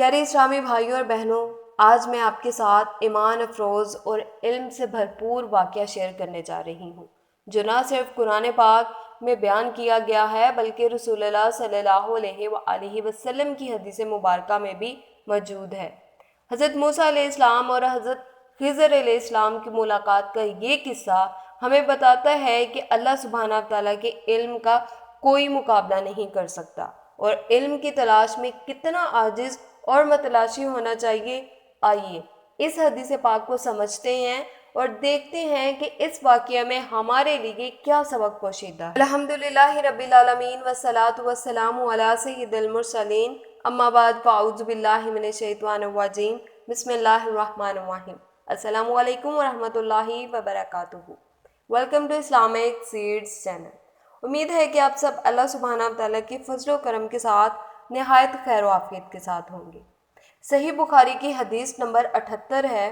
پیارے اسلامی بھائیوں اور بہنوں، آج میں آپ کے ساتھ ایمان افروز اور علم سے بھرپور واقعہ شیئر کرنے جا رہی ہوں، جو نہ صرف قرآن پاک میں بیان کیا گیا ہے بلکہ رسول اللہ صلی اللہ علیہ وآلہ وسلم کی حدیث مبارکہ میں بھی موجود ہے۔ حضرت موسیٰ علیہ السلام اور حضرت خضر علیہ السلام کی ملاقات کا یہ قصہ ہمیں بتاتا ہے کہ اللہ سبحانہ تعالیٰ کے علم کا کوئی مقابلہ نہیں کر سکتا، اور علم کی تلاش میں کتنا عاجز اور متلاشی ہونا چاہیے۔ آئیے اس حدیث پاک کو سمجھتے ہیں اور دیکھتے ہیں کہ اس واقعہ میں ہمارے لیے کیا سبق پوشیدہ ہے۔ الحمدللہ رب العالمین والصلاة والسلام علی سید المرسلین، اما بعد فاعوذ باللہ من الشیطان الرجیم، بسم اللہ الرحمن الرحیم۔ السلام علیکم ورحمۃ اللہ وبرکاتہ۔ Welcome to Islamic seeds channel. امید ہے کہ آپ سب اللہ سبحانہ تعالیٰ کے فضل و کرم کے ساتھ نہایت خیر و عافیت کے ساتھ ہوں گے۔ صحیح بخاری کی حدیث نمبر 78 ہے۔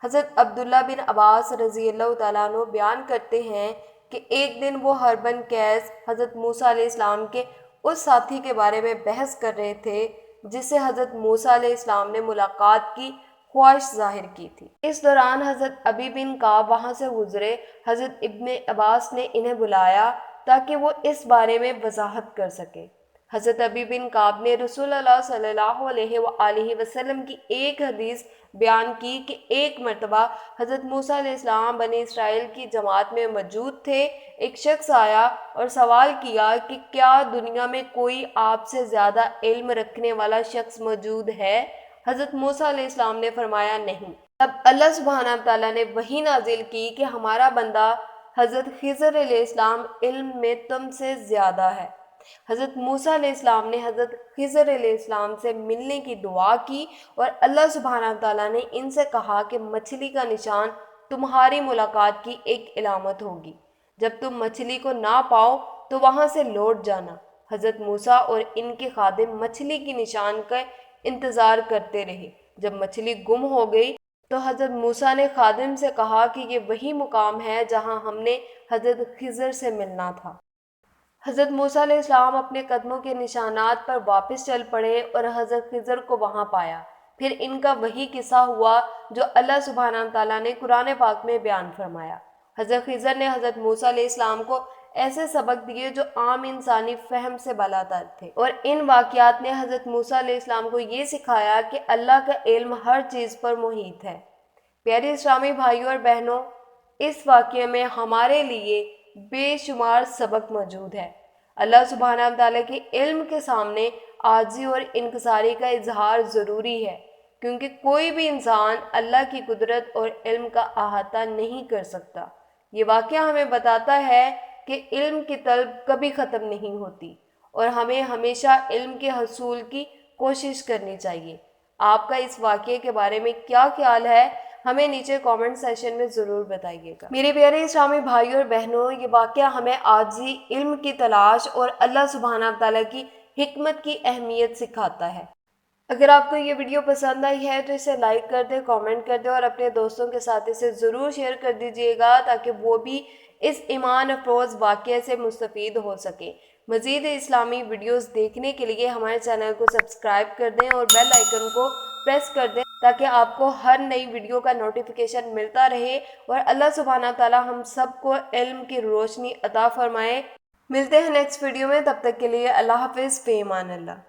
حضرت عبداللہ بن عباس رضی اللہ تعالیٰ عنہ بیان کرتے ہیں کہ ایک دن وہ حربن قیس حضرت موسیٰ علیہ السلام کے اس ساتھی کے بارے میں بحث کر رہے تھے جس سے حضرت موسیٰ علیہ السلام نے ملاقات کی خواہش ظاہر کی تھی۔ اس دوران حضرت ابی بن کعب وہاں سے گزرے۔ حضرت ابن عباس نے انہیں بلایا تاکہ وہ اس بارے میں وضاحت کر سکے۔ حضرت ابی بن کعب نے رسول اللہ صلی اللہ علیہ وآلہ وسلم کی ایک حدیث بیان کی کہ ایک مرتبہ حضرت موسیٰ علیہ السلام بنی اسرائیل کی جماعت میں موجود تھے۔ ایک شخص آیا اور سوال کیا کہ کیا دنیا میں کوئی آپ سے زیادہ علم رکھنے والا شخص موجود ہے؟ حضرت موسیٰ علیہ السلام نے فرمایا نہیں۔ تب اللہ سبحانہ تعالیٰ نے وحی نازل کی کہ ہمارا بندہ حضرت خضر علیہ السلام علم میں تم سے زیادہ ہے۔ حضرت موسیٰ علیہ السلام نے حضرت خضر علیہ السلام سے ملنے کی دعا کی اور اللہ سبحانہ تعالیٰ نے ان سے کہا کہ مچھلی کا نشان تمہاری ملاقات کی ایک علامت ہوگی۔ جب تم مچھلی کو نہ پاؤ تو وہاں سے لوٹ جانا۔ حضرت موسیٰ اور ان کے خادم مچھلی کی نشان کا انتظار کرتے رہے۔ جب مچھلی گم ہو گئی تو حضرت موسیٰ نے خادم سے کہا کہ یہ وہی مقام ہے جہاں ہم نے حضرت خضر سے ملنا تھا۔ حضرت موسیٰ علیہ السلام اپنے قدموں کے نشانات پر واپس چل پڑے اور حضرت خضر کو وہاں پایا۔ پھر ان کا وہی قصہ ہوا جو اللہ سبحانہ تعالیٰ نے قرآن پاک میں بیان فرمایا۔ حضرت خضر نے حضرت موسیٰ علیہ السلام کو ایسے سبق دیے جو عام انسانی فہم سے بالاتر تھے، اور ان واقعات نے حضرت موسیٰ علیہ السلام کو یہ سکھایا کہ اللہ کا علم ہر چیز پر محیط ہے۔ پیارے اسلامی بھائیوں اور بہنوں، اس واقعے میں ہمارے لیے بے شمار سبق موجود ہے۔ اللہ سبحانہ تعالیٰ کے علم کے سامنے عاجزی اور انکساری کا اظہار ضروری ہے، کیونکہ کوئی بھی انسان اللہ کی قدرت اور علم کا احاطہ نہیں کر سکتا۔ یہ واقعہ ہمیں بتاتا ہے کہ علم کی طلب کبھی ختم نہیں ہوتی اور ہمیں ہمیشہ علم کے حصول کی کوشش کرنی چاہیے۔ آپ کا اس واقعے کے بارے میں کیا خیال ہے؟ ہمیں نیچے کامنٹ سیکشن میں ضرور بتائیے گا۔ میرے پیارے اسلامی بھائیوں اور بہنوں، یہ واقعہ ہمیں عاجزی، علم کی تلاش اور اللہ سبحانہ تعالیٰ کی حکمت کی اہمیت سکھاتا ہے۔ اگر آپ کو یہ ویڈیو پسند آئی ہے تو اسے لائک کر دیں، کامنٹ کر دیں اور اپنے دوستوں کے ساتھ اسے ضرور شیئر کر دیجیے گا تاکہ وہ بھی اس ایمان افروز واقعے سے مستفید ہو سکیں۔ مزید اسلامی ویڈیوز دیکھنے کے لیے ہمارے چینل کو سبسکرائب کر دیں اور بیل آئیکن کو پریس کر دیں تاکہ آپ کو ہر نئی ویڈیو کا نوٹیفیکیشن ملتا رہے، اور اللہ سبحانہ تعالیٰ ہم سب کو علم کی روشنی عطا فرمائے۔ ملتے ہیں نیکسٹ ویڈیو میں، تب تک کے لیے اللہ حافظ، فی امان اللہ۔